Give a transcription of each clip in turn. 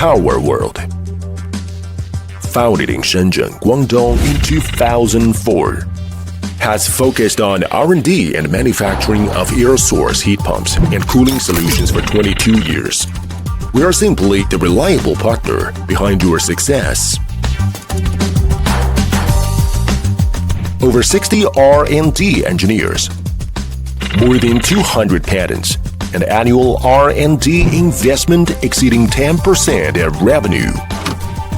Power World. Founded in Shenzhen, Guangdong in 2004, has focused on R&D and manufacturing of air source heat pumps and cooling solutions for 22 years. We are simply the reliable partner behind your success. Over 60 R&D engineers, more than 200 patents, an annual R&D investment exceeding 10% of revenue.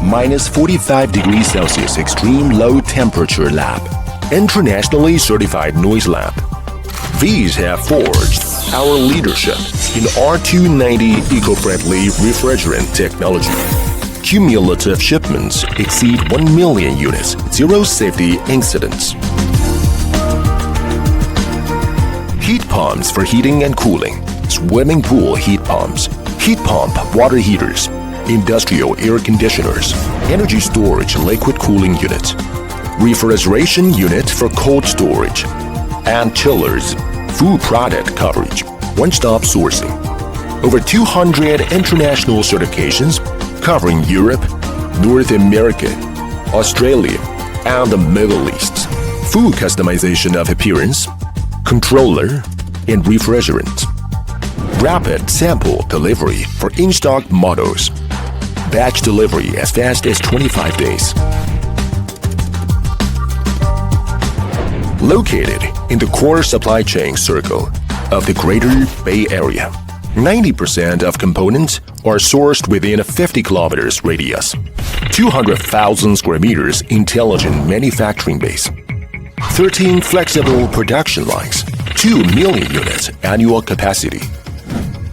Minus 45 degrees Celsius extreme low temperature lab. Internationally certified noise lab. These have forged our leadership in R290 eco-friendly refrigerant technology. Cumulative shipments exceed 1 million units, zero safety incidents. Heat pumps for heating and cooling, swimming pool heat pumps, heat pump water heaters, industrial air conditioners, energy storage liquid cooling units, refrigeration unit for cold storage, and chillers, food product coverage, one-stop sourcing. Over 200 international certifications covering Europe, North America, Australia, and the Middle East. Full customization of appearance, controller, and refrigerant. Rapid sample delivery for in-stock models. Batch delivery as fast as 25 days. Located in the core supply chain circle of the Greater Bay Area, 90% of components are sourced within a 50 kilometers radius. 200,000 square meters intelligent manufacturing base. 13 flexible production lines. 2 million units annual capacity.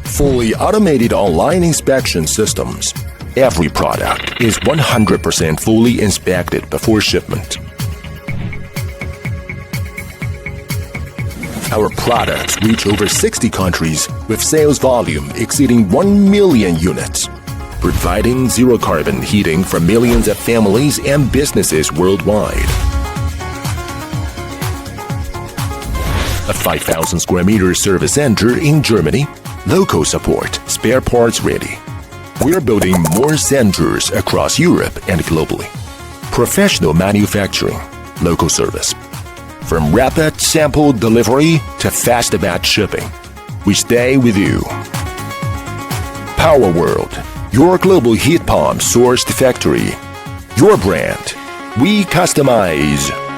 Fully automated online inspection systems. Every product is 100% fully inspected before shipment. Our products reach over 60 countries with sales volume exceeding 1 million units, providing zero-carbon heating for millions of families and businesses worldwide. A 5,000 square meter service center in Germany, local support, spare parts ready. We're building more centers across Europe and globally. Professional manufacturing, local service. From rapid sample delivery to fast batch shipping, we stay with you. Power World, your global heat pump sourced factory. Your brand, we customize.